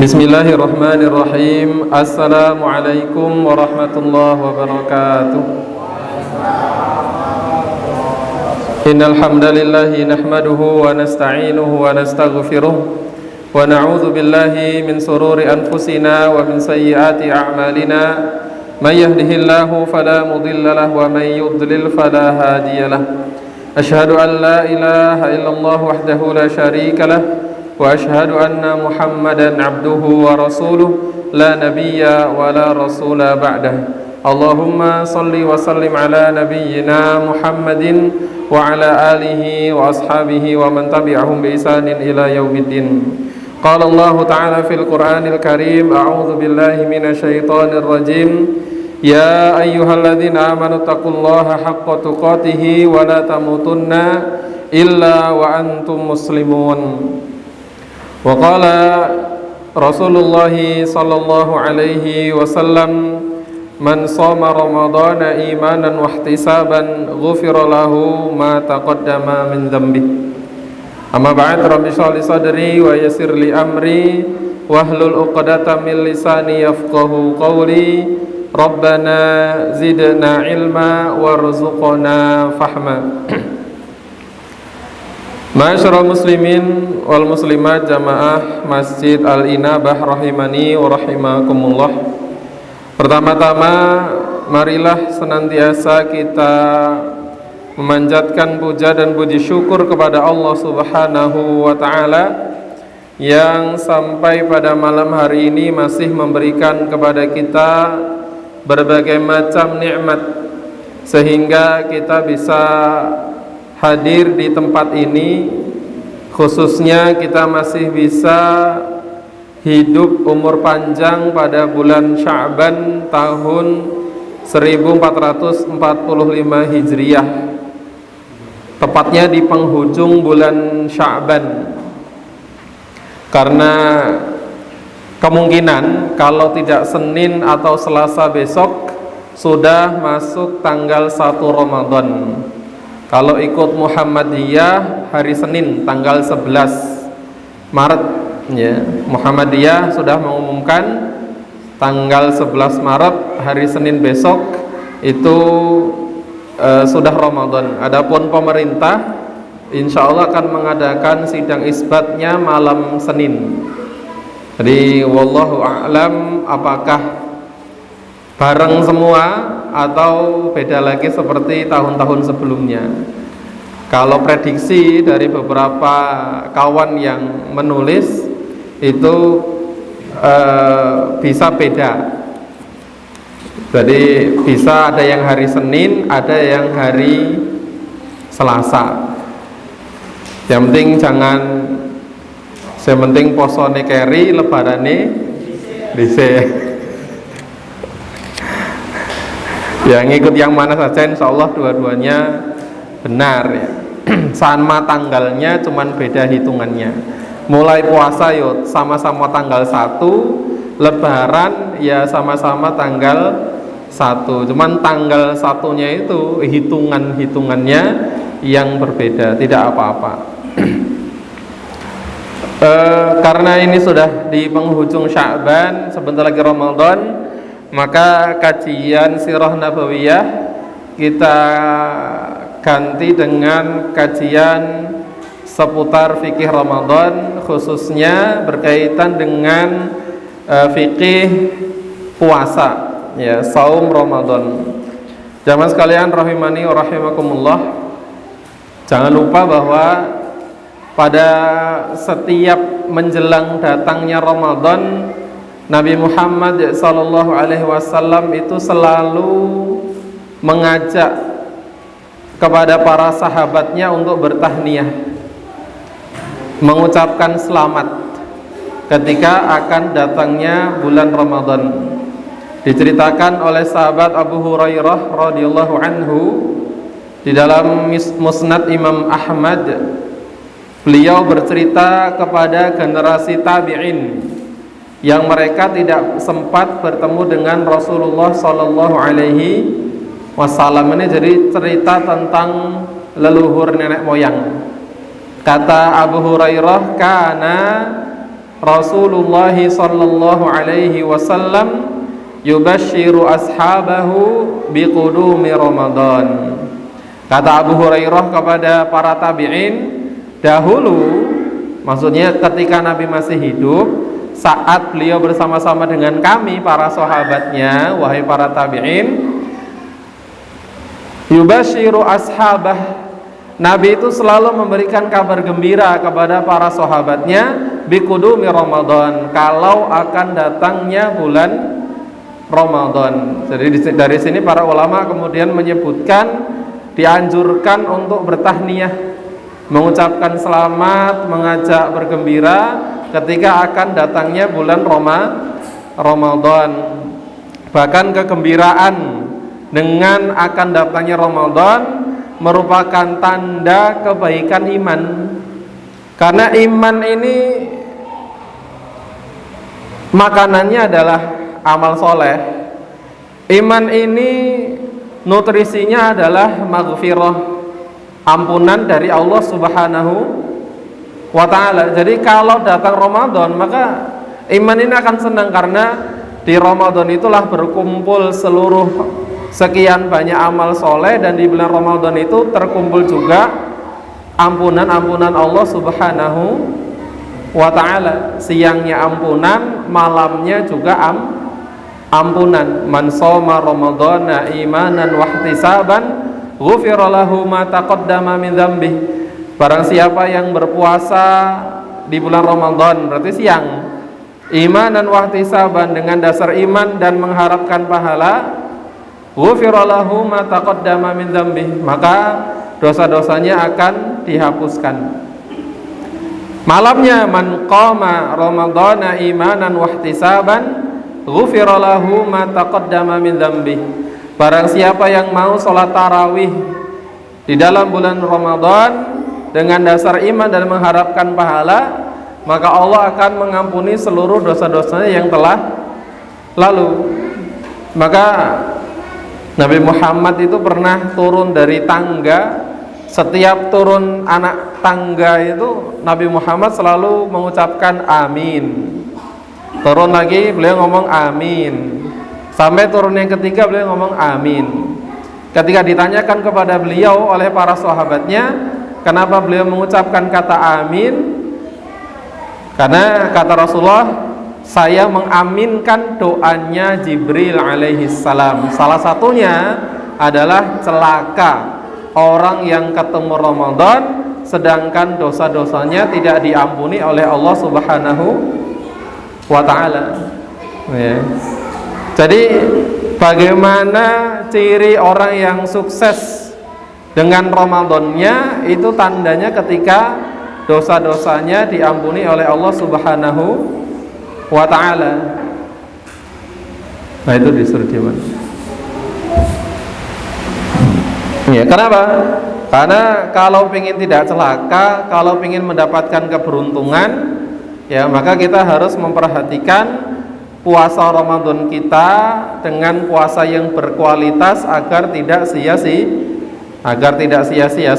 Bismillahirrahmanirrahim. Assalamualaikum warahmatullahi wabarakatuh. Innal hamdalillahi nahmaduhu wa nasta'inuhu wa nastaghfiruh wa na'udzu billahi min sururi anfusina wa min sayyiati a'malina. May yahdihillahu fala mudilla lahu wa may yudlil fala hadiyalah. Asyhadu an la ilaha illallah wahdahu la syarika lah wa asyhadu anna Muhammadan abduhu wa rasuluh la nabiyya wa la rasula ba'dah. Allahumma salli wa sallim ala nabiyyina Muhammadin wa ala alihi wa ashabihi wa man tabi'ahum bi ihsanin ila yaumiddin. Qala Allah ta'ala fil Qur'anil Karim, a'udzu billahi minasy syaithanir rajim. Ya ayyuhalladzina amanu taqullaha haqqa tuqatih wa la tamutunna illa wa antum muslimun. Wa qala Rasulullah sallallahu alaihi wasallam, man shoma ramadhana imanan wa ihtisaban ghufira lahu ma taqaddama min dhanbi. Amma ba'd, rabbi shrah li sadri wa yassir li amri wahlul 'uqdatam min lisani yafqahu qawli. Rabbana zidna ilma warzuqna fahma. Ma'asyiral muslimin wal muslimat jamaah Masjid Al-Inabah rahimani wa rahimakumullah. Pertama-tama marilah senantiasa kita memanjatkan puja dan puji syukur kepada Allah Subhanahu wa taala yang sampai pada malam hari ini masih memberikan kepada kita berbagai macam nikmat sehingga kita bisa hadir di tempat ini, khususnya kita masih bisa hidup umur panjang pada bulan Sya'ban tahun 1445 Hijriah, tepatnya di penghujung bulan Sya'ban. Karena kemungkinan kalau tidak Senin atau Selasa besok sudah masuk tanggal 1 Ramadan. Kalau ikut Muhammadiyah hari Senin tanggal 11 Maret ya. Muhammadiyah sudah mengumumkan tanggal 11 Maret hari Senin besok itu sudah Ramadan. Adapun pemerintah insya Allah akan mengadakan sidang isbatnya malam Senin. Jadi wallahu a'lam apakah bareng semua atau beda lagi seperti tahun-tahun sebelumnya. Kalau prediksi dari beberapa kawan yang menulis itu bisa beda. Jadi bisa ada yang hari Senin, ada yang hari Selasa. Yang penting yang penting posone keri, lebarane dhisik. Ya ngikut yang mana saja insya Allah dua-duanya benar ya. Sama tanggalnya cuman beda hitungannya. Mulai puasa yo sama-sama tanggal 1, lebaran ya sama-sama tanggal 1. Cuman tanggal 1-nya itu hitungannya yang berbeda, tidak apa-apa. Karena ini sudah di penghujung Sya'ban, sebentar lagi Ramadan, maka kajian Sirah Nabawiyah kita ganti dengan kajian seputar fikih Ramadan, khususnya berkaitan dengan fikih puasa ya, saum Ramadan. Jamaah sekalian rahimani wa rahimakumullah, jangan lupa bahwa pada setiap menjelang datangnya Ramadan, Nabi Muhammad SAW itu selalu mengajak kepada para sahabatnya untuk bertahniyah, mengucapkan selamat ketika akan datangnya bulan Ramadan. Diceritakan oleh sahabat Abu Hurairah radhiyallahu anhu di dalam Musnad Imam Ahmad, beliau bercerita kepada generasi tabi'in yang mereka tidak sempat bertemu dengan Rasulullah Sallallahu Alaihi Wasallam. Ini jadi cerita tentang leluhur nenek moyang. Kata Abu Hurairah, kana Rasulullah sallallahu alaihi wasallam yubashiru ashabahu biqudumi Ramadan. Kata Abu Hurairah kepada para tabi'in, dahulu, maksudnya ketika Nabi masih hidup, saat beliau bersama-sama dengan kami para sahabatnya, wahai para tabi'in, yubashiru ashabah, Nabi itu selalu memberikan kabar gembira kepada para sahabatnya biqudumi Ramadan, kalau akan datangnya bulan Ramadan. Jadi dari sini para ulama kemudian menyebutkan dianjurkan untuk bertahniyah, mengucapkan selamat, mengajak bergembira ketika akan datangnya bulan Ramadan. Bahkan kegembiraan dengan akan datangnya Ramadan merupakan tanda kebaikan iman. Karena iman ini makanannya adalah amal soleh. Iman ini nutrisinya adalah maghfirah, ampunan dari Allah Subhanahu wa ta'ala. Jadi kalau datang Ramadan, maka iman ini akan senang, karena di Ramadan itulah berkumpul seluruh sekian banyak amal soleh, dan di bulan Ramadan itu terkumpul juga ampunan-ampunan Allah Subhanahu wa ta'ala. Siangnya ampunan, malamnya juga ampunan. Man shoma ramadhana imanan wahtisaban ghufira lahu ma taqaddama min dzambih. Barang siapa yang berpuasa di bulan Ramadan, berarti siang, imanan wahtisaban, dengan dasar iman dan mengharapkan pahala, ghufira lahu ma taqaddama min dzambih, maka dosa-dosanya akan dihapuskan. Malamnya, man qama ramadhana imanan wahtisaban ghufira lahu ma taqaddama min dzambih. Barang siapa yang mau sholat tarawih di dalam bulan Ramadan dengan dasar iman dan mengharapkan pahala, maka Allah akan mengampuni seluruh dosa-dosanya yang telah lalu. Maka Nabi Muhammad itu pernah turun dari tangga. Setiap turun anak tangga itu Nabi Muhammad selalu mengucapkan amin. Turun lagi beliau ngomong amin. Sampai turun yang ketiga beliau ngomong amin. Ketika ditanyakan kepada beliau oleh para sahabatnya, kenapa beliau mengucapkan kata amin? Karena kata Rasulullah, saya mengaminkan doanya Jibril alaihi salam. Salah satunya adalah celaka orang yang ketemu Ramadan sedangkan dosa-dosanya tidak diampuni oleh Allah Subhanahu wa ta'ala. Ya. Jadi bagaimana ciri orang yang sukses dengan Ramadannya, itu tandanya ketika dosa-dosanya diampuni oleh Allah Subhanahu wa ta'ala. Nah, itu disuruh diaman. Ya, kenapa? Karena kalau ingin tidak celaka, kalau ingin mendapatkan keberuntungan, ya maka kita harus memperhatikan puasa Ramadan kita dengan puasa yang berkualitas agar tidak sia-sia.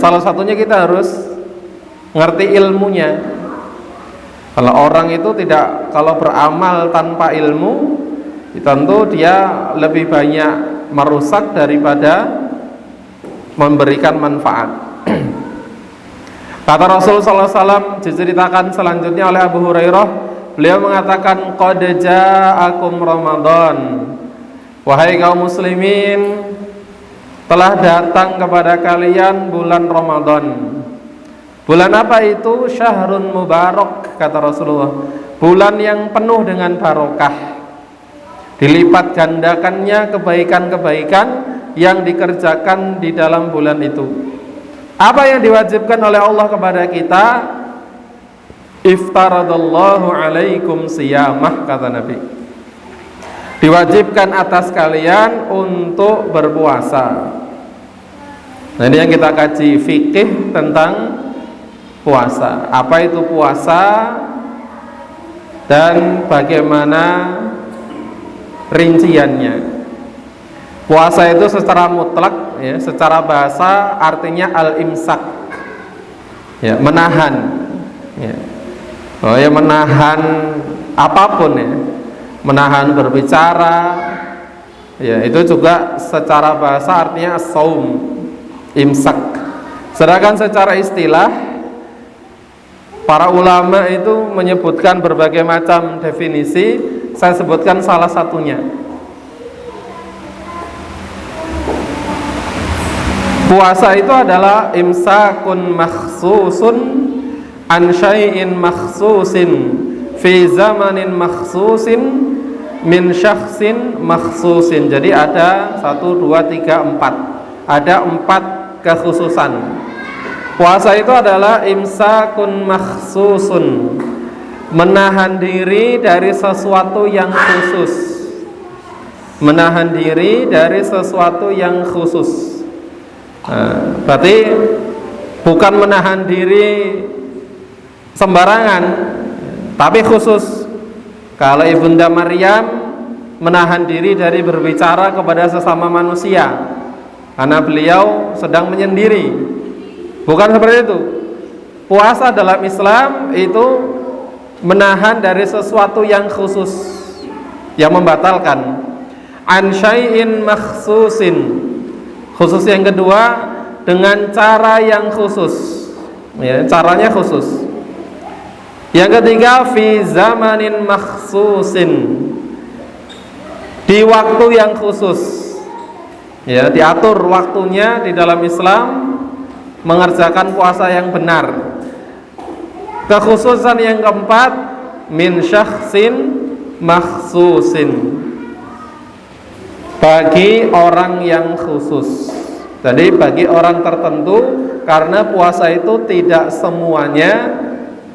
Salah satunya kita harus ngerti ilmunya. Kalau orang itu kalau beramal tanpa ilmu, tentu dia lebih banyak merusak daripada memberikan manfaat. Kata Rasul sallallahu alaihi wasallam, diceritakan selanjutnya oleh Abu Hurairah, beliau mengatakan, qad ja'akum Ramadan, wahai kaum muslimin, telah datang kepada kalian bulan Ramadan. Bulan apa itu? Syahrun mubarak, kata Rasulullah, bulan yang penuh dengan barokah. Dilipat gandakannya kebaikan-kebaikan yang dikerjakan di dalam bulan itu. Apa yang diwajibkan oleh Allah kepada kita? Iftaradallahu alaikum siyamah, kata Nabi. Diwajibkan atas kalian untuk berpuasa. Nah, ini yang kita kaji fikih tentang puasa. Apa itu puasa dan bagaimana rinciannya. Puasa itu secara mutlak, ya, secara bahasa artinya al-imsak, ya, menahan, ya. Oh ya, menahan apapun ya, menahan berbicara, ya itu juga secara bahasa artinya as-saum, imsak. Sedangkan secara istilah para ulama itu menyebutkan berbagai macam definisi. Saya sebutkan salah satunya. Puasa itu adalah imsakun makhsusun an syai'in makhsusin fi zamanin makhsusin min syakhsin makhsusin. Jadi ada 1, 2, 3, 4. Ada 4 kekhususan. Puasa itu adalah imsakun makhsusun, menahan diri dari sesuatu yang khusus. Menahan diri dari sesuatu yang khusus. Berarti bukan menahan diri sembarangan, tapi khusus. Kalau Ibunda Maryam menahan diri dari berbicara kepada sesama manusia karena beliau sedang menyendiri, bukan seperti itu. Puasa dalam Islam itu menahan dari sesuatu yang khusus, yang membatalkan. An syai'in makhsusin, khusus yang kedua dengan cara yang khusus, ya, caranya khusus. Yang ketiga fi zamanin makhsusin, di waktu yang khusus, ya, diatur waktunya di dalam Islam mengerjakan puasa yang benar. Kekhususan yang keempat min syakhsin makhsusin, bagi orang yang khusus. Jadi bagi orang tertentu, karena puasa itu tidak semuanya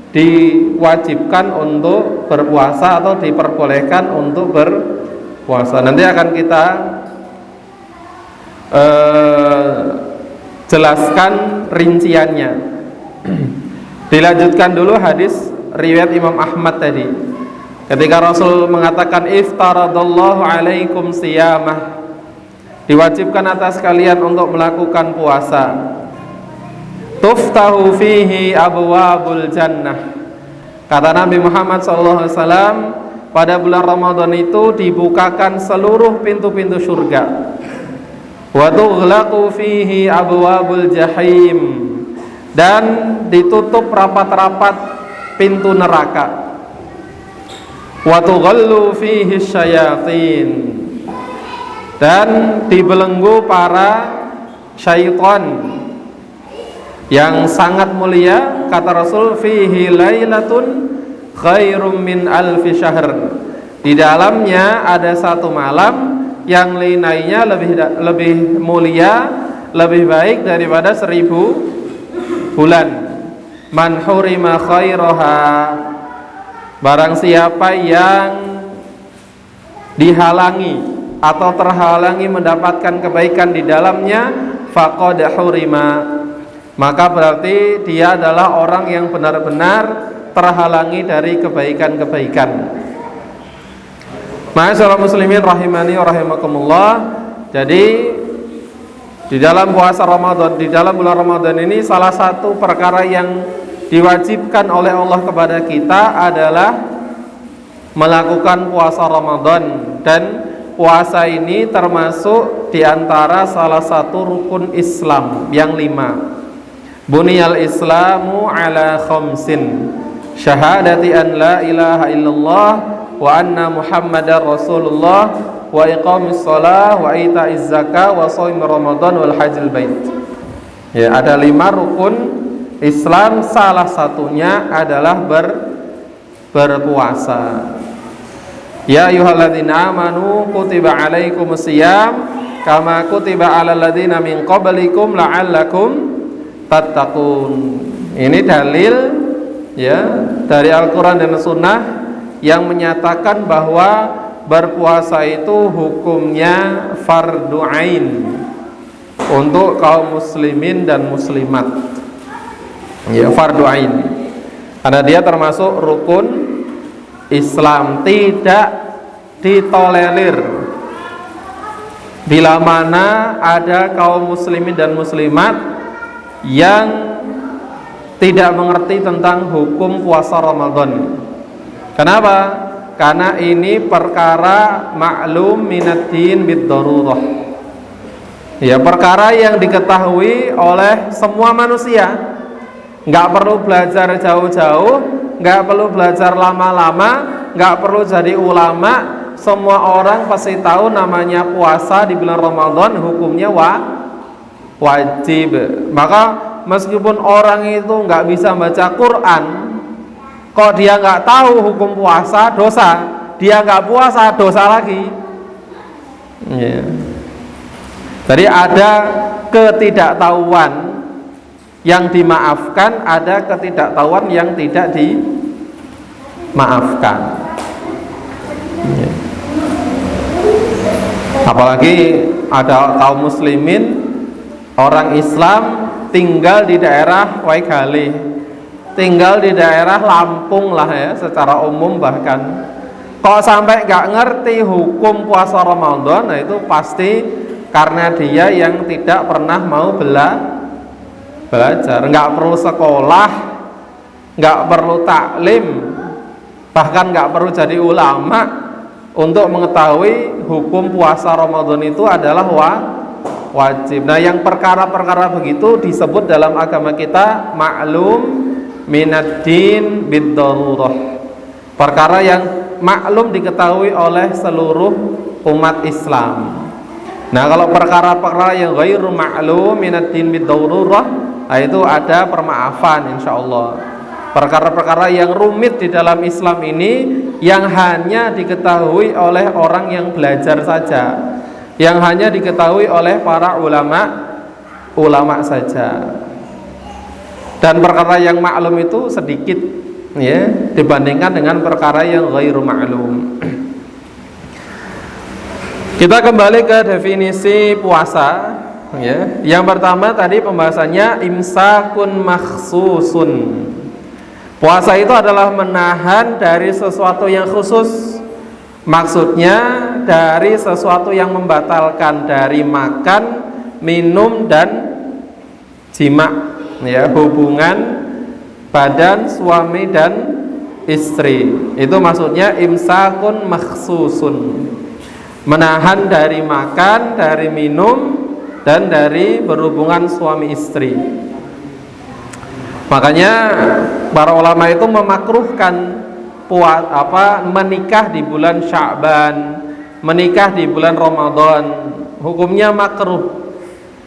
diwajibkan untuk berpuasa atau diperbolehkan untuk berpuasa. Nanti akan kita jelaskan rinciannya. Dilanjutkan dulu hadis riwayat Imam Ahmad tadi, ketika Rasul mengatakan iftaradallahu alaikum siyamah, diwajibkan atas kalian untuk melakukan puasa. Tuftahu fihi abwabul jannah, kata Nabi Muhammad SAW, pada bulan Ramadan itu dibukakan seluruh pintu-pintu surga. Wa tughlaqu fihi abwabul jahim, dan ditutup rapat-rapat pintu neraka. Wa tughallu fihi syayatin, dan dibelenggu para syaitan yang sangat mulia. Kata Rasul, fihi lailatun khairum min alfi syahr, di dalamnya ada satu malam yang lainnya lebih mulia, lebih baik daripada 1000 bulan. Man hurima khairaha, barang siapa yang dihalangi atau terhalangi mendapatkan kebaikan di dalamnya, faqad hurima, maka berarti dia adalah orang yang benar-benar terhalangi dari kebaikan-kebaikan. Ma'asyiral muslimin rahimani wa rahimakumullah. Jadi di dalam puasa Ramadan, di dalam bulan Ramadan ini, salah satu perkara yang diwajibkan oleh Allah kepada kita adalah melakukan puasa Ramadan. Dan puasa ini termasuk di antara salah satu rukun Islam yang 5. Buniyal Islamu ala khamsin, syahadati an la ilaha illallah wa anna Muhammadar Rasulullah, wa iqamis shalah wa ita'iz zakah wa shaum Ramadan wal hajjil bait. Ya, ada 5 rukun Islam, salah satunya adalah berpuasa. Ya ayyuhalladzina amanu kutiba alaikumus syiyam kama kutiba alal ladzina min qablikum la'allakum tattaqun. Ini dalil, ya, dari Al-Quran dan Sunnah yang menyatakan bahwa berpuasa itu hukumnya fardu ain untuk kaum muslimin dan muslimat, ya, fardu ain, karena dia termasuk rukun Islam, tidak ditolerir bila mana ada kaum muslimin dan muslimat yang tidak mengerti tentang hukum puasa Ramadan. Kenapa? Karena ini perkara maklum minaddin bid-darurah. Ya, perkara yang diketahui oleh semua manusia. Nggak perlu belajar jauh-jauh, nggak perlu belajar lama-lama, nggak perlu jadi ulama. Semua orang pasti tahu namanya puasa di bulan Ramadan hukumnya wajib. Maka meskipun orang itu nggak bisa baca Quran, kok dia nggak tahu hukum puasa, dosa. Dia nggak puasa, dosa lagi. Jadi ada ketidaktahuan yang dimaafkan, ada ketidaktahuan yang tidak dimaafkan. Apalagi ada kaum muslimin, orang Islam tinggal di daerah Waigale, tinggal di daerah Lampung lah ya, secara umum bahkan. Kalau sampai nggak ngerti hukum puasa Ramadan, nah itu pasti karena dia yang tidak pernah mau belajar, nggak perlu sekolah, nggak perlu taklim, bahkan nggak perlu jadi ulama untuk mengetahui hukum puasa Ramadan itu adalah wajib. Nah, yang perkara-perkara begitu disebut dalam agama kita maklum minaddin bid-darurah. Perkara yang maklum diketahui oleh seluruh umat Islam. Nah, kalau perkara-perkara yang ghairu maklum minaddin bid-darurah, nah itu ada permaafan insyaallah. Perkara-perkara yang rumit di dalam Islam ini yang hanya diketahui oleh orang yang belajar saja, yang hanya diketahui oleh para ulama saja. Dan perkara yang maklum itu sedikit ya dibandingkan dengan perkara yang ghairu maklum. Kita kembali ke definisi puasa ya. Yang pertama tadi pembahasannya imsakun makhsusun. Puasa itu adalah menahan dari sesuatu yang khusus. Maksudnya dari sesuatu yang membatalkan, dari makan, minum dan jima ya, hubungan badan suami dan istri. Itu maksudnya imsakun makhsusun. Menahan dari makan, dari minum dan dari berhubungan suami istri. Makanya para ulama itu memakruhkan menikah di bulan Sya'ban, menikah di bulan Ramadan. Hukumnya makruh.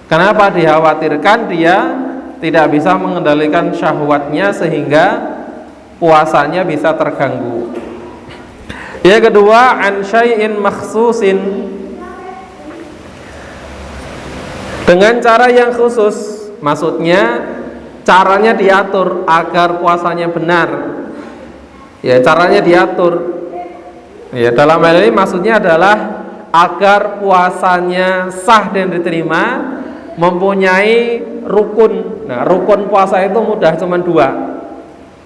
Kenapa? Dikhawatirkan dia tidak bisa mengendalikan syahwatnya sehingga puasanya bisa terganggu. Yang kedua, an syai'in makhsusin, dengan cara yang khusus. Maksudnya caranya diatur agar puasanya benar. Ya, caranya diatur. Ya, dalam hal ini maksudnya adalah agar puasanya sah dan diterima, mempunyai rukun. Nah, rukun puasa itu mudah cuma dua.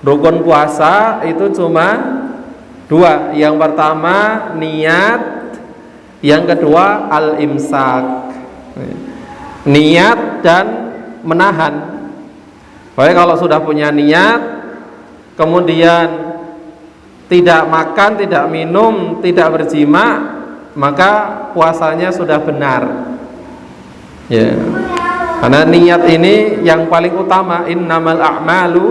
Rukun puasa itu cuma dua. Yang pertama niat, yang kedua al-imsak. Niat dan menahan. Baik, kalau sudah punya niat, kemudian tidak makan, tidak minum, tidak berjima, maka puasanya sudah benar. Ya. Karena niat ini yang paling utama. Innamal a'malu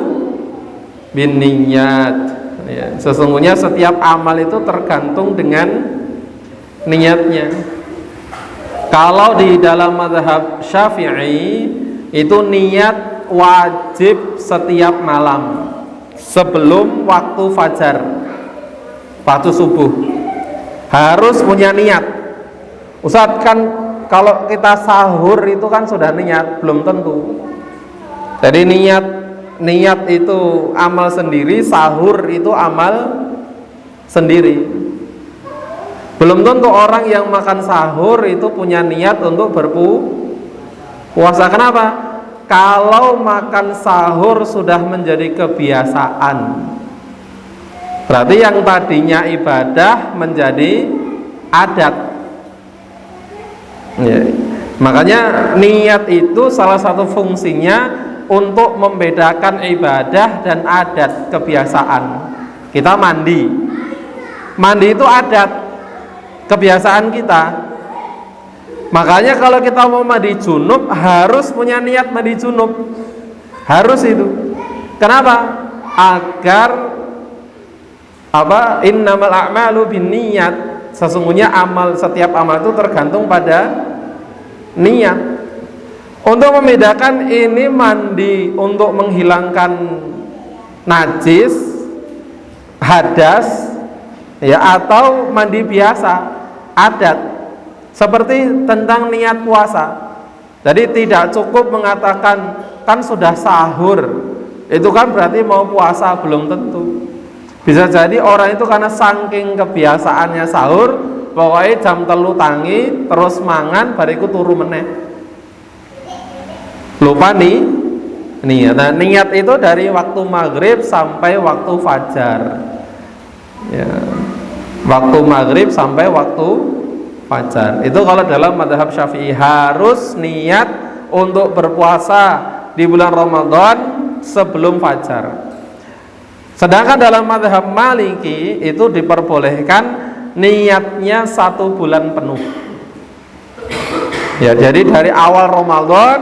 binniyat. Ya. Sesungguhnya setiap amal itu tergantung dengan niatnya. Kalau di dalam mazhab Syafi'i itu niat wajib setiap malam sebelum waktu fajar, waktu subuh harus punya niat. Ustaz, kan kalau kita sahur itu kan sudah niat, belum tentu. Jadi niat itu amal sendiri, sahur itu amal sendiri. Belum tentu orang yang makan sahur itu punya niat untuk berpuasa. Kenapa? Kalau makan sahur sudah menjadi kebiasaan, berarti yang tadinya ibadah menjadi adat. Ya. Makanya niat itu salah satu fungsinya untuk membedakan ibadah dan adat kebiasaan. Kita mandi itu adat kebiasaan kita. Makanya kalau kita mau mandi junub harus punya niat mandi junub, harus itu. Kenapa? Agar innamal a'malu binniyat, sesungguhnya setiap amal itu tergantung pada niat. Untuk membedakan ini mandi untuk menghilangkan najis, hadas, ya, atau mandi biasa, adat. Seperti tentang niat puasa. Jadi tidak cukup mengatakan kan sudah sahur, itu kan berarti mau puasa, belum tentu. Bisa jadi orang itu karena saking kebiasaannya sahur, pokoknya jam 3 tangi terus mangan bariku turu meneh, lupa nih niat. Nah, niat itu dari waktu maghrib sampai waktu fajar, ya, waktu maghrib sampai waktu fajar. Itu kalau dalam mazhab Syafi'i harus niat untuk berpuasa di bulan Ramadan sebelum fajar. Sedangkan dalam mazhab Maliki itu diperbolehkan niatnya 1 bulan penuh. Ya, jadi dari awal Ramadan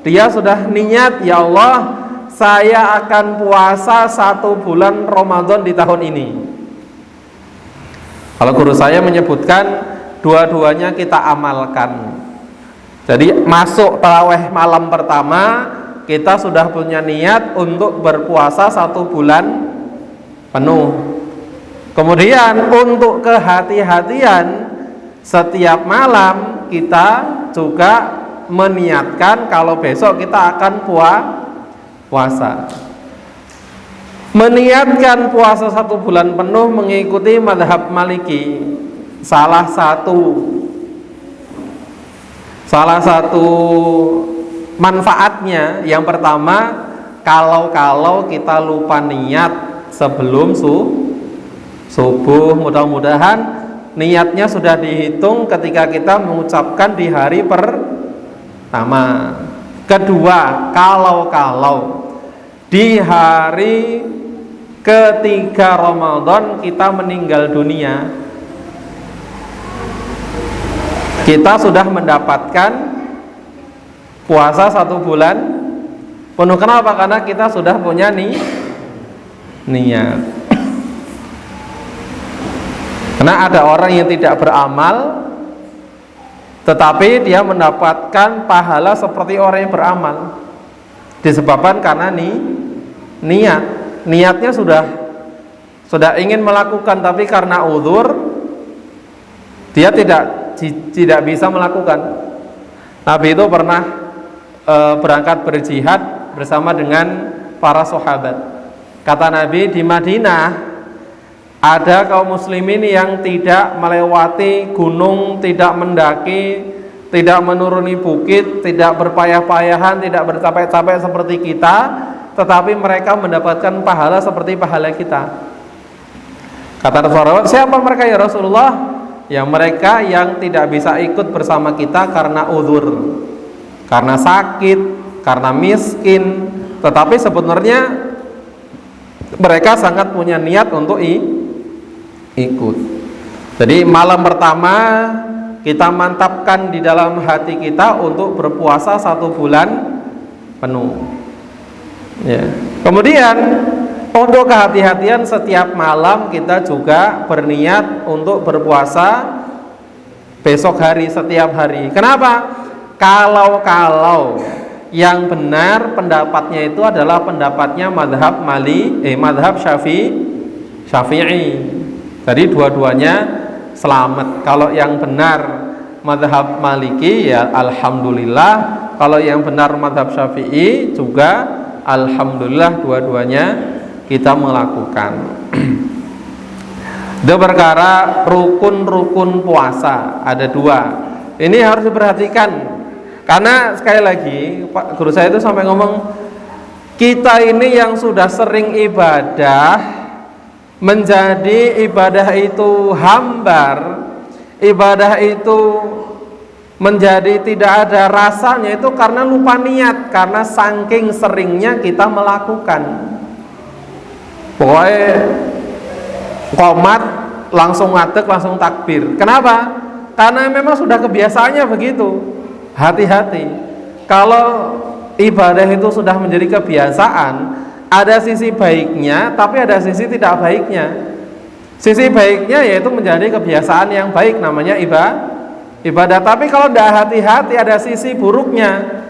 dia sudah niat, ya Allah, saya akan puasa 1 bulan Ramadan di tahun ini. Kalau guru saya menyebutkan dua-duanya kita amalkan. Jadi masuk tarawih malam pertama kita sudah punya niat untuk berpuasa 1 bulan penuh. Kemudian untuk kehati-hatian setiap malam kita juga meniatkan kalau besok kita akan puasa. Meniatkan puasa 1 bulan penuh mengikuti mazhab Maliki. Salah satu manfaatnya yang pertama, kalau kita lupa niat sebelum subuh, mudah-mudahan niatnya sudah dihitung ketika kita mengucapkan di hari pertama. Kedua, kalau di hari ketiga Ramadan kita meninggal dunia, kita sudah mendapatkan puasa 1 bulan penuh. Kenapa? Karena kita sudah punya niat. Karena ada orang yang tidak beramal tetapi dia mendapatkan pahala seperti orang yang beramal, disebabkan karena niatnya sudah ingin melakukan, tapi karena uzur dia tidak bisa melakukan. Nabi itu pernah berangkat berjihad bersama dengan para sahabat. Kata Nabi, di Madinah ada kaum muslimin yang tidak melewati gunung, tidak mendaki, tidak menuruni bukit, tidak berpayah-payahan, tidak bercapek-capek seperti kita, tetapi mereka mendapatkan pahala seperti pahala kita. Kata Rasulullah, siapa mereka ya Rasulullah? Ya, mereka yang tidak bisa ikut bersama kita karena uzur, karena sakit, karena miskin, tetapi sebenarnya mereka sangat punya niat untuk ikut. Jadi malam pertama kita mantapkan di dalam hati kita untuk berpuasa 1 bulan penuh, ya. Kemudian untuk kehati-hatian setiap malam kita juga berniat untuk berpuasa besok hari, setiap hari. Kenapa? Kalau yang benar pendapatnya itu adalah pendapatnya mazhab Syafi'i. Jadi dua-duanya selamat. Kalau yang benar mazhab Maliki ya alhamdulillah, kalau yang benar mazhab Syafi'i juga alhamdulillah, dua-duanya kita melakukan. Itu perkara rukun puasa ada 2. Ini harus diperhatikan. Karena sekali lagi Pak guru saya itu sampai ngomong, kita ini yang sudah sering ibadah menjadi ibadah itu hambar, ibadah itu menjadi tidak ada rasanya itu karena lupa niat, karena saking seringnya kita melakukan. Pokoknya qomat langsung ngadeg, langsung takbir. Kenapa? Karena memang sudah kebiasaannya begitu. Hati-hati. Kalau ibadah itu sudah menjadi kebiasaan, ada sisi baiknya, tapi ada sisi tidak baiknya. Sisi baiknya yaitu menjadi kebiasaan yang baik, namanya ibadah. Tapi kalau tidak hati-hati, ada sisi buruknya,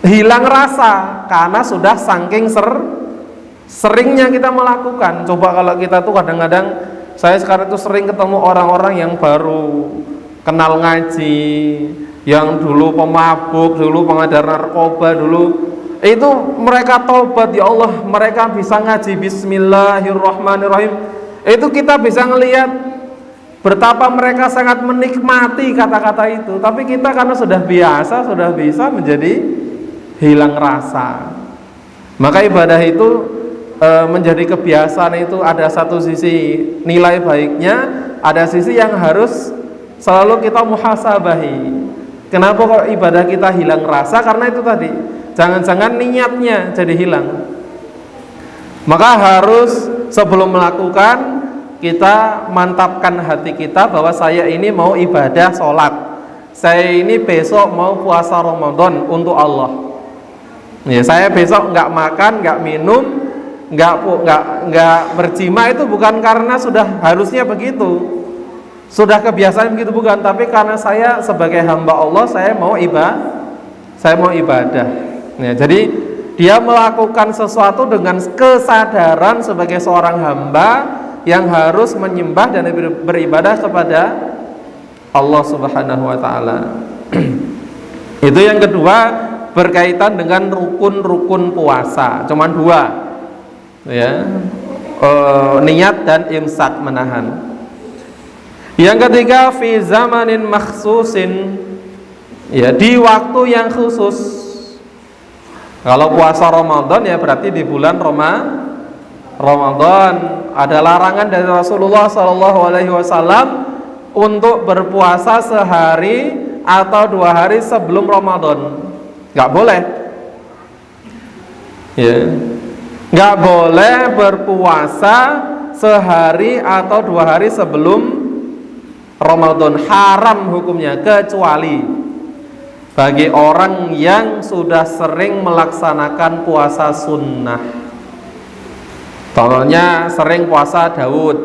hilang rasa karena sudah saking seringnya kita melakukan. Coba kalau kita tuh kadang-kadang, saya sekarang tuh sering ketemu orang-orang yang baru kenal ngaji, yang dulu pemabuk, dulu pengedar narkoba, dulu itu mereka tobat, ya Allah, mereka bisa ngaji Bismillahirrahmanirrahim. Itu kita bisa ngelihat betapa mereka sangat menikmati kata-kata itu. Tapi kita karena sudah biasa, sudah bisa menjadi hilang rasa. Maka ibadah itu menjadi kebiasaan itu ada satu sisi nilai baiknya, ada sisi yang harus selalu kita muhasabahi. Kenapa kok ibadah kita hilang rasa? Karena itu tadi, jangan-jangan niatnya jadi hilang. Maka harus sebelum melakukan, kita mantapkan hati kita bahwa saya ini mau ibadah sholat, saya ini besok mau puasa Ramadan untuk Allah. Ya, saya besok nggak makan, nggak minum, nggak berjima, itu bukan karena sudah harusnya begitu, sudah kebiasaan begitu, bukan, tapi karena saya sebagai hamba Allah, saya mau ibadah. Ya, jadi dia melakukan sesuatu dengan kesadaran sebagai seorang hamba yang harus menyembah dan beribadah kepada Allah Subhanahu wa taala. Itu yang kedua, berkaitan dengan rukun-rukun puasa. Cuman dua. Ya. Niat dan imsak, menahan. Yang ketiga, fi zamanin makhsusin. Ya, di waktu yang khusus. Kalau puasa Ramadan ya berarti di bulan Ramadan. Ada larangan dari Rasulullah SAW untuk berpuasa sehari atau 2 hari sebelum Ramadan. Nggak boleh. Ya, nggak boleh berpuasa sehari atau 2 hari sebelum Ramadan. Haram hukumnya, kecuali bagi orang yang sudah sering melaksanakan puasa sunnah. Contohnya sering puasa Daud,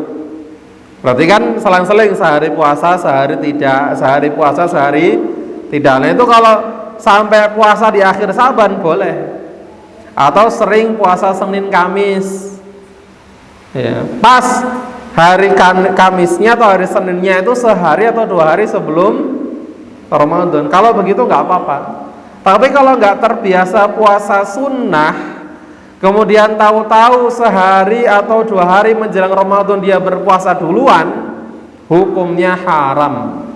berarti kan selang-seling, sehari puasa, sehari tidak, sehari puasa, sehari tidak. Nah itu kalau sampai puasa di akhir Saban boleh. Atau sering puasa Senin Kamis, ya, pas hari Kamisnya atau hari Seninnya itu sehari atau 2 hari sebelum Ramadan. Kalau begitu nggak apa-apa. Tapi kalau nggak terbiasa puasa sunnah, kemudian tahu-tahu sehari atau 2 hari menjelang Ramadan dia berpuasa duluan, hukumnya haram.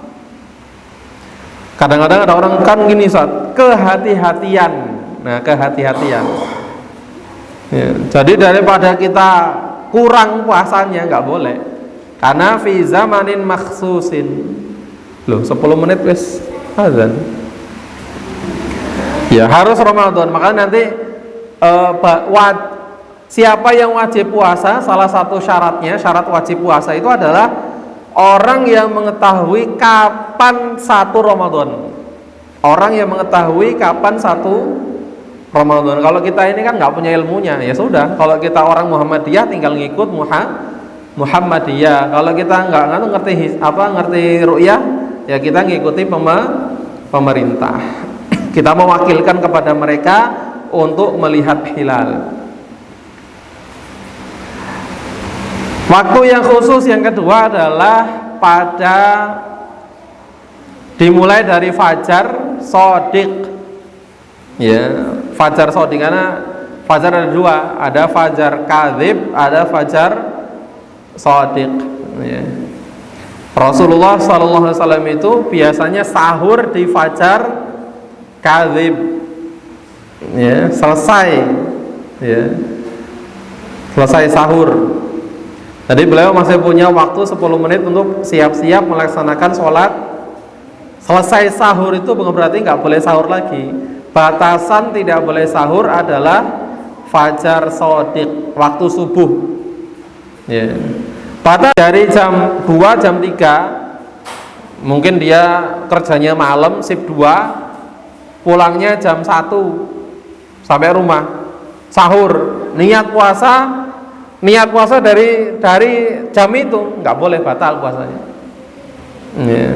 Kadang-kadang ada orang kan gini, Ustaz, kehati-hatian. Nah, kehati-hatian. Ya, jadi daripada kita kurang puasanya, nggak boleh. Karena fi zamanin makhsusin. Loh, 10 menit wis azan. Ya, harus Ramadan. Maka nanti siapa yang wajib puasa, salah satu syaratnya, syarat wajib puasa itu adalah orang yang mengetahui kapan 1 Ramadan. Orang yang mengetahui kapan 1 Ramadan. Kalau kita ini kan nggak punya ilmunya, ya sudah. Kalau kita orang Muhammadiyah tinggal ngikut Muhammadiyah. Kalau kita nggak ngerti ru'yah, ya kita ngikuti pemerintah. Kita mewakilkan kepada mereka untuk melihat hilal. Waktu yang khusus yang kedua adalah pada dimulai dari fajar shodiq. Ya, fajar shodiq, karena fajar ada 2, ada fajar kadzib, ada fajar shodiq. Ya. Rasulullah SAW itu biasanya sahur di fajar kadzib. Ya, selesai sahur. Jadi beliau masih punya waktu 10 menit untuk siap-siap melaksanakan sholat Selesai sahur itu bukan berarti nggak boleh sahur lagi. Batasan tidak boleh sahur adalah fajar shodiq, waktu subuh. Ya. Batas dari jam 2, jam 3, mungkin dia kerjanya malam, shift 2, pulangnya jam 1 sampai rumah, sahur, niat puasa dari jam itu, nggak boleh, batal puasanya. Ya.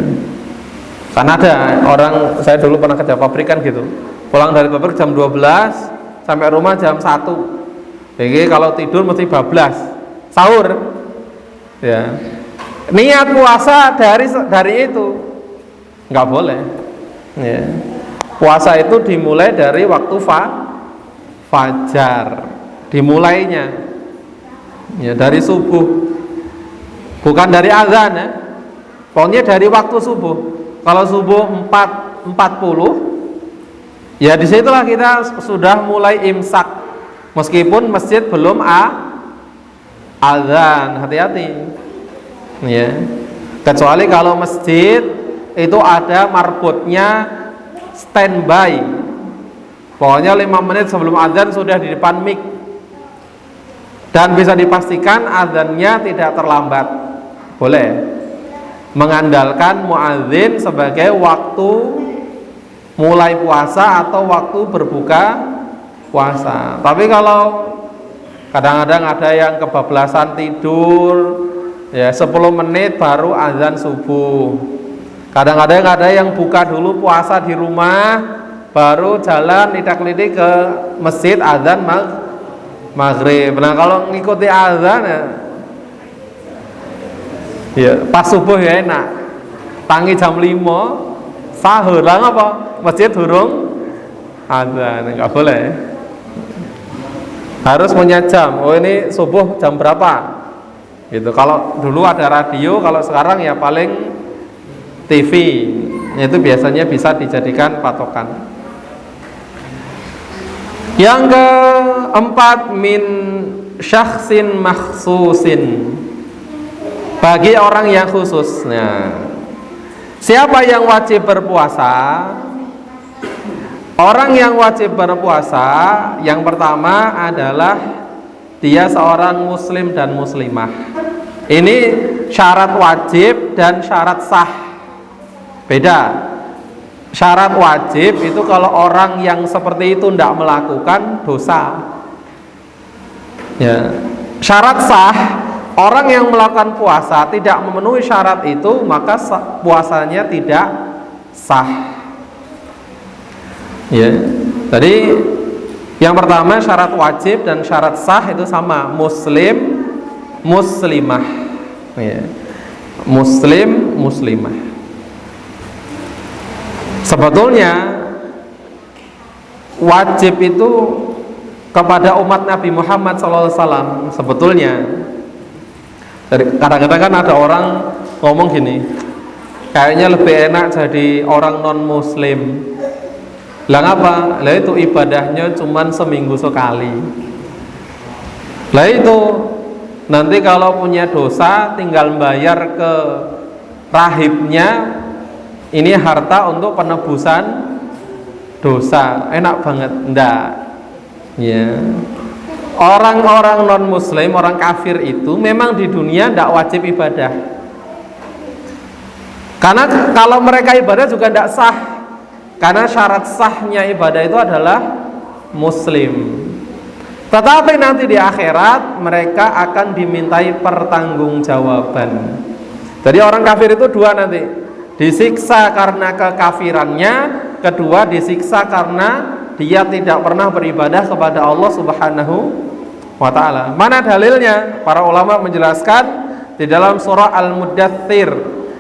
Karena ada orang, saya dulu pernah kerja pabrik kan gitu, pulang dari pabrik jam 12 sampai rumah jam 1. Jadi kalau tidur mesti bablas, sahur. Ya. Niat puasa dari itu nggak boleh. Ya. Puasa itu dimulai dari waktu fajar, dimulainya ya dari subuh, bukan dari azan ya. Pokoknya dari waktu subuh. Kalau subuh 4.40, ya disitulah kita sudah mulai imsak, meskipun masjid belum azan, hati-hati ya. Kecuali kalau masjid itu ada marbutnya standby, pokoknya 5 menit sebelum azan sudah di depan mic, dan bisa dipastikan azannya tidak terlambat, boleh mengandalkan muadzin sebagai waktu mulai puasa atau waktu berbuka puasa. Tapi kalau kadang-kadang ada yang kebablasan tidur, ya 10 menit baru azan subuh. Kadang-kadang ada yang buka dulu puasa di rumah, baru jalan lidak-lidik ke masjid azan maghrib. Nah kalau ngikuti azan ya pas subuh ya enak, tangi jam 5 sahur lah, apa masjid durung azan, nggak boleh, harus punya jam. Oh ini subuh jam berapa gitu. Kalau dulu ada radio, kalau sekarang ya paling TV, itu biasanya bisa dijadikan patokan. Yang keempat, min syakhsin makhsusin, bagi orang yang khusus. Nah, siapa yang wajib berpuasa? Orang yang wajib berpuasa yang pertama adalah dia seorang muslim dan muslimah. Ini syarat wajib dan syarat sah, beda. Syarat wajib itu kalau orang yang seperti itu tidak melakukan dosa ya. Syarat sah, orang yang melakukan puasa tidak memenuhi syarat itu, maka puasanya tidak sah ya. Jadi yang pertama syarat wajib dan syarat sah itu sama, muslim muslimah ya. Muslim muslimah. Sebetulnya wajib itu kepada umat Nabi Muhammad SAW. Sebetulnya kadang-kadang kan ada orang ngomong gini, kayaknya lebih enak jadi orang non muslim. Lah apa? Lah itu ibadahnya cuman seminggu sekali. Lah itu nanti kalau punya dosa tinggal bayar ke rahibnya, ini harta untuk penebusan dosa. Enak banget? Enggak ya. Orang-orang non muslim, orang kafir itu memang di dunia tidak wajib ibadah, karena kalau mereka ibadah juga tidak sah, karena syarat sahnya ibadah itu adalah muslim. Tetapi nanti di akhirat mereka akan dimintai pertanggungjawaban. Jadi orang kafir itu dua nanti, disiksa karena kekafirannya, kedua disiksa karena dia tidak pernah beribadah kepada Allah Subhanahu wa ta'ala. Mana dalilnya? Para ulama menjelaskan di dalam surah Al-Muddathir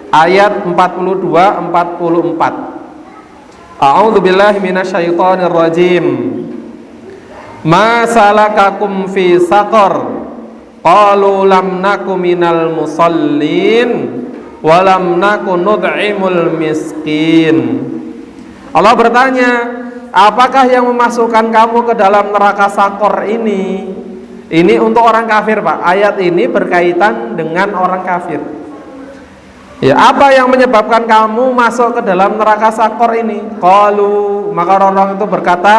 ayat 42-44. A'udzu billahi minasyaitonir rajim. Ma salakakum fi saqar? Qalu lam naku minal musallin wa lam naku nud'imul miskin. Allah bertanya, apakah yang memasukkan kamu ke dalam neraka Sakor ini? Ini untuk orang kafir, Pak. Ayat ini berkaitan dengan orang kafir. Ya, apa yang menyebabkan kamu masuk ke dalam neraka sakor ini? Qalu, maka orang itu berkata,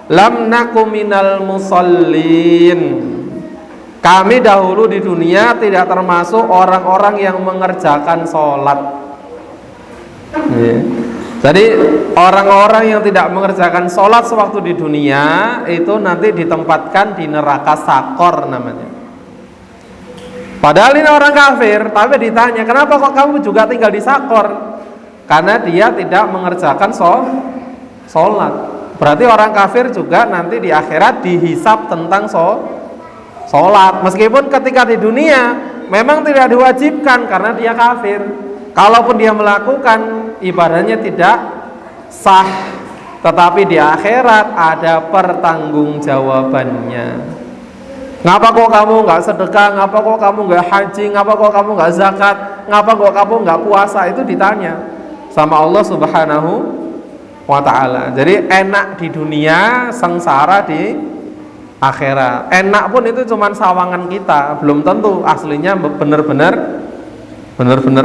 lam naku minal musallin. Kami dahulu di dunia tidak termasuk orang-orang yang mengerjakan sholat. Ya. Jadi orang-orang yang tidak mengerjakan sholat sewaktu di dunia itu nanti ditempatkan di neraka sakor namanya. Padahal ini orang kafir, tapi ditanya, kenapa kok kamu juga tinggal di sakor? Karena dia tidak mengerjakan sholat. Berarti orang kafir juga nanti di akhirat dihisab tentang sholat. Meskipun ketika di dunia memang tidak diwajibkan karena dia kafir. Kalaupun dia melakukan, ibadahnya tidak sah. Tetapi di akhirat ada pertanggungjawabannya. Ngapa kok kamu nggak sedekah? Ngapa kok kamu nggak haji? Ngapa kok kamu nggak zakat? Ngapa kok kamu nggak puasa? Itu ditanya sama Allah Subhanahu wa Ta'ala. Jadi enak di dunia, sengsara di akhirat. Enak pun itu cuma sawangan kita, belum tentu aslinya benar-benar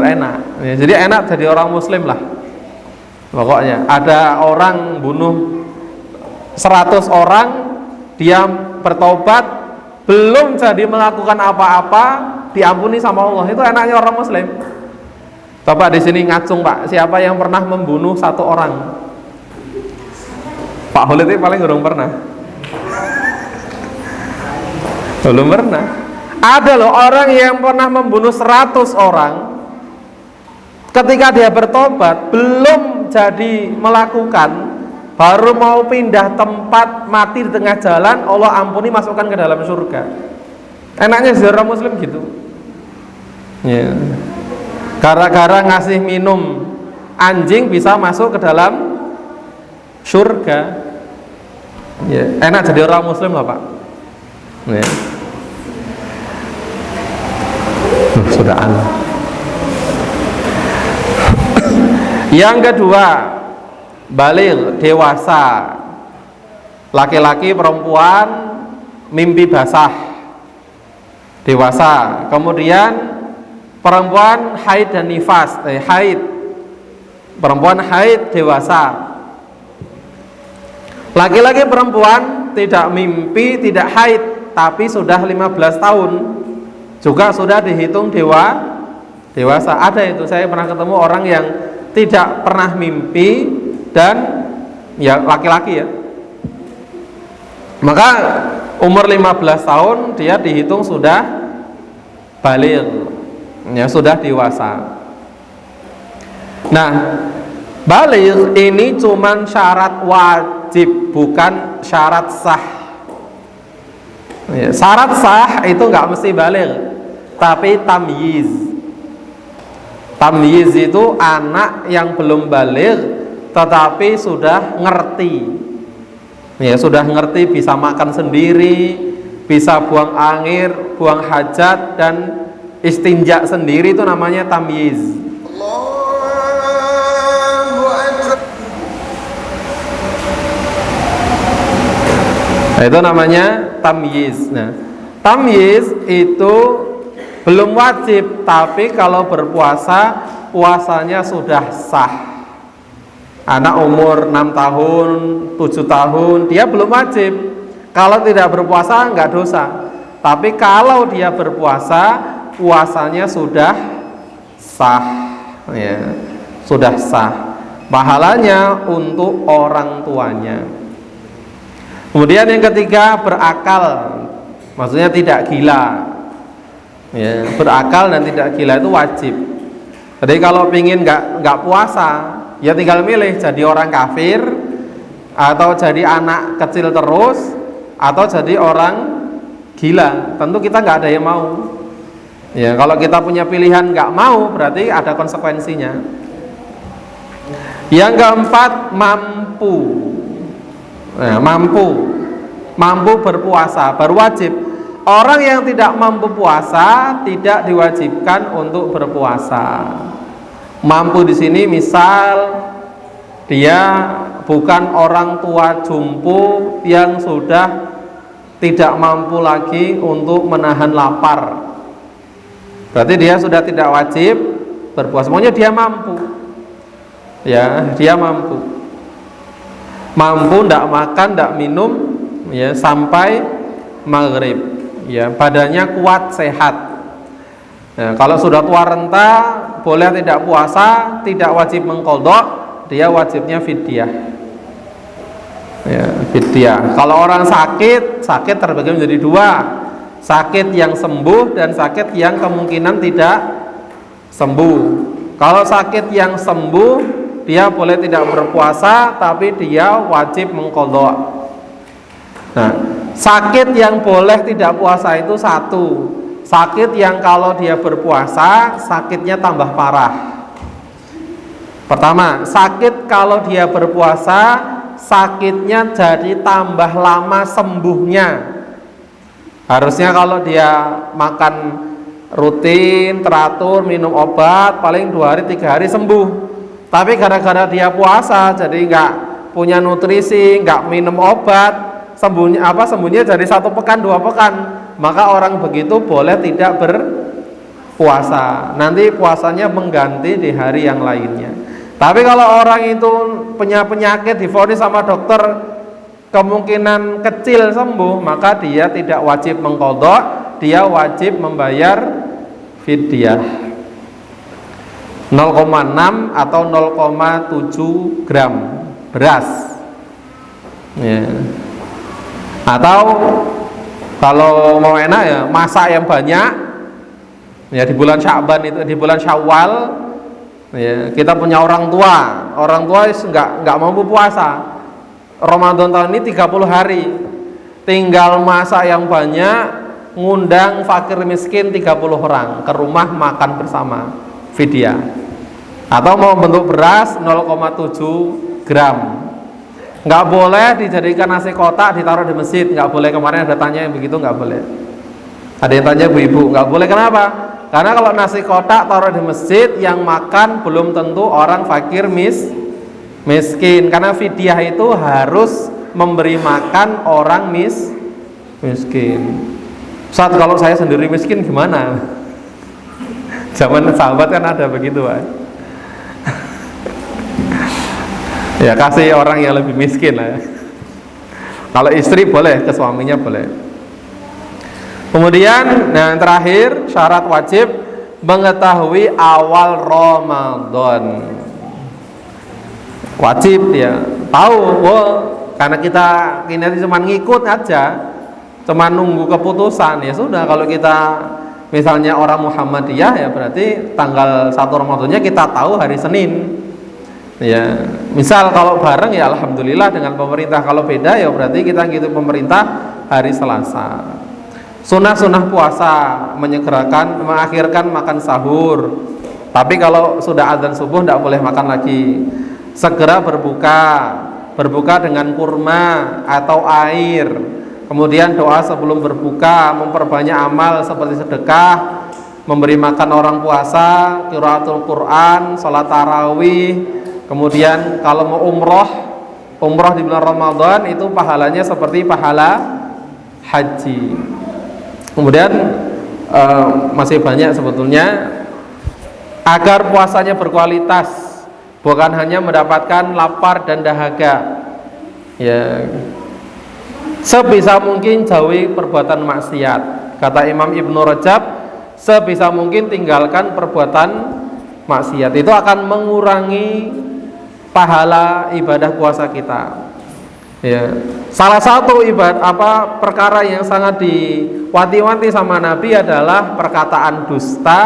enak. Ya, jadi enak jadi orang Muslim lah. Pokoknya ada orang bunuh 100 orang, dia bertobat, belum jadi melakukan apa-apa, diampuni sama Allah. Itu enaknya orang Muslim. Coba di sini ngacung Pak, siapa yang pernah membunuh 1 orang? Pak Holid itu paling belum pernah. Belum pernah. Ada loh orang yang pernah membunuh 100 orang. Ketika dia bertobat, belum jadi melakukan, baru mau pindah tempat, mati di tengah jalan, Allah ampuni, masukkan ke dalam surga. Enaknya seorang Muslim gitu. Ya. Gara-gara ngasih minum anjing bisa masuk ke dalam surga. Ya. Enak jadi orang Muslim lah Pak. Ya. Sudah aneh. Yang kedua, baligh, dewasa, laki-laki perempuan, mimpi basah, dewasa. Kemudian perempuan haid dan nifas, haid, perempuan haid dewasa. Laki-laki perempuan tidak mimpi, tidak haid, tapi sudah 15 tahun juga sudah dihitung dewasa. Ada itu, saya pernah ketemu orang yang tidak pernah mimpi dan ya laki-laki ya, maka umur 15 tahun dia dihitung sudah baligh, ya sudah dewasa. Nah, baligh ini cuman syarat wajib, bukan syarat sah. Ya, syarat sah itu nggak mesti baligh, tapi tamyiz. Tamyiz itu anak yang belum baligh tetapi sudah ngerti. Ya, sudah ngerti, bisa makan sendiri, bisa buang air, buang hajat dan istinja sendiri, itu namanya tamyiz. Nah, itu namanya tamyiz. Nah, tamyiz itu belum wajib, tapi kalau berpuasa, puasanya sudah sah. Anak umur 6 tahun, 7 tahun, dia belum wajib. Kalau tidak berpuasa, enggak dosa. Tapi kalau dia berpuasa, puasanya sudah sah, ya, sudah sah. Pahalanya untuk orang tuanya. Kemudian yang ketiga, berakal, maksudnya tidak gila. Ya, berakal dan tidak gila itu wajib. Jadi kalau pingin nggak puasa, ya tinggal milih jadi orang kafir, atau jadi anak kecil terus, atau jadi orang gila. Tentu kita nggak ada yang mau. Ya, kalau kita punya pilihan nggak mau, berarti ada konsekuensinya. Yang keempat, mampu. Nah, mampu berpuasa, baru wajib. Orang yang tidak mampu puasa tidak diwajibkan untuk berpuasa. Mampu di sini misal dia bukan orang tua jumpo yang sudah tidak mampu lagi untuk menahan lapar. Berarti dia sudah tidak wajib berpuasa. Pokoknya dia mampu, ya dia mampu tidak makan, tidak minum, ya sampai maghrib, ya badannya kuat sehat. Nah, kalau sudah tua renta boleh tidak puasa, tidak wajib mengqadha, dia wajibnya fidyah. Ya, fidyah. Kalau orang sakit terbagi menjadi dua, sakit yang sembuh dan sakit yang kemungkinan tidak sembuh. Kalau sakit yang sembuh dia boleh tidak berpuasa, tapi dia wajib mengqadha. Nah, sakit yang boleh tidak puasa itu satu, sakit yang kalau dia berpuasa sakitnya tambah parah. Pertama, sakit kalau dia berpuasa sakitnya jadi tambah lama sembuhnya. Harusnya kalau dia makan rutin, teratur, minum obat paling 2 hari 3 hari sembuh. Tapi gara-gara dia puasa jadi nggak punya nutrisi, nggak minum obat, sembuhnya jadi 1 pekan 2 pekan, maka orang begitu boleh tidak berpuasa. Nanti puasanya mengganti di hari yang lainnya. Tapi kalau orang itu punya penyakit divonis sama dokter kemungkinan kecil sembuh, maka dia tidak wajib mengqadha, dia wajib membayar fidyah 0,6 atau 0,7 gram beras, ya. Atau kalau mau enak ya masak yang banyak, ya di bulan Sya'ban itu, di bulan Syawal, ya, kita punya orang tua nggak mampu puasa. Ramadan tahun ini 30 hari, tinggal masak yang banyak, ngundang fakir miskin 30 orang ke rumah makan bersama, fidyah. Atau mau bentuk beras 0,7 gram. Nggak boleh dijadikan nasi kotak ditaruh di masjid, nggak boleh. Kemarin ada tanya yang begitu, nggak boleh. Ada yang tanya ibu-ibu, nggak boleh. Kenapa? Karena kalau nasi kotak taruh di masjid, yang makan belum tentu orang fakir miskin. Karena fidyah itu harus memberi makan orang miskin. Saat kalau saya sendiri miskin gimana? Zaman sahabat kan ada begitu, Pak. Ya kasih orang yang lebih miskin lah ya. Kalau istri boleh, ke suaminya boleh. Kemudian yang terakhir, syarat wajib mengetahui awal Ramadan. Wajib dia tahu, karena kita ini cuma ngikut aja, cuma nunggu keputusan, ya sudah. Kalau kita misalnya orang Muhammadiyah, ya berarti tanggal 1 Ramadannya kita tahu hari Senin. Ya, misal kalau bareng ya alhamdulillah dengan pemerintah, kalau beda ya berarti kita gitu pemerintah hari Selasa. Sunnah puasa mengakhirkan makan sahur. Tapi kalau sudah azan subuh tidak boleh makan lagi. Segera berbuka dengan kurma atau air. Kemudian doa sebelum berbuka, memperbanyak amal seperti sedekah, memberi makan orang puasa, qiraatul Quran, salat tarawih. Kemudian kalau mau umroh di bulan Ramadan itu pahalanya seperti pahala haji. Kemudian masih banyak sebetulnya agar puasanya berkualitas, bukan hanya mendapatkan lapar dan dahaga. Ya, sebisa mungkin jauhi perbuatan maksiat. Kata Imam Ibnu Rajab, sebisa mungkin tinggalkan perbuatan maksiat. Itu akan mengurangi pahala ibadah puasa kita. Ya. Salah satu perkara yang sangat diwanti-wanti sama Nabi adalah perkataan dusta,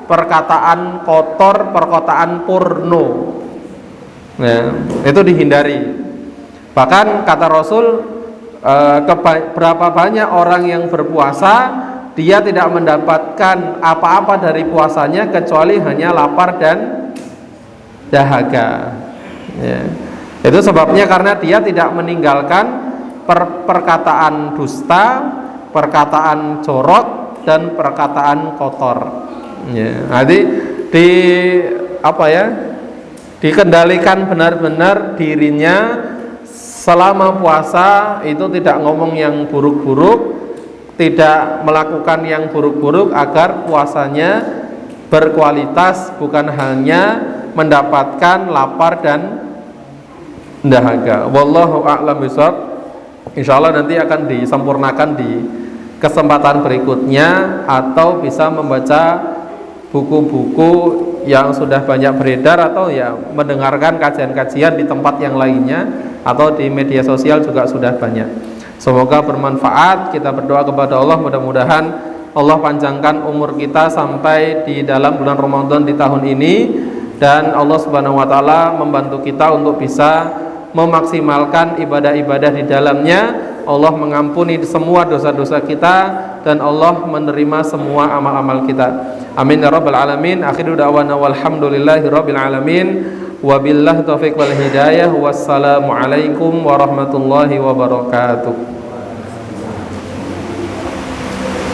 perkataan kotor, perkataan porno. Ya, itu dihindari. Bahkan kata Rasul, berapa banyak orang yang berpuasa dia tidak mendapatkan apa-apa dari puasanya kecuali hanya lapar dan dahaga. Ya. Itu sebabnya karena dia tidak meninggalkan perkataan dusta, perkataan jorok, dan perkataan kotor. Ya. Jadi dikendalikan benar-benar dirinya selama puasa, itu tidak ngomong yang buruk-buruk, tidak melakukan yang buruk-buruk agar puasanya berkualitas, bukan hanya mendapatkan lapar dan dahaga. Wallahu a'lam bishawab. Insyaallah nanti akan disempurnakan di kesempatan berikutnya, atau bisa membaca buku-buku yang sudah banyak beredar, atau ya mendengarkan kajian-kajian di tempat yang lainnya, atau di media sosial juga sudah banyak. Semoga bermanfaat. Kita berdoa kepada Allah, mudah-mudahan Allah panjangkan umur kita sampai di dalam bulan Ramadan di tahun ini, dan Allah Subhanahu wa taala membantu kita untuk bisa memaksimalkan ibadah-ibadah di dalamnya. Allah mengampuni semua dosa-dosa kita, dan Allah menerima semua amal-amal kita. Amin ya rabbal alamin. Akhiru da'wana walhamdulillahi rabbil alamin. Wabillahi taufiq wal hidayah. Wassalamualaikum warahmatullahi wabarakatuh.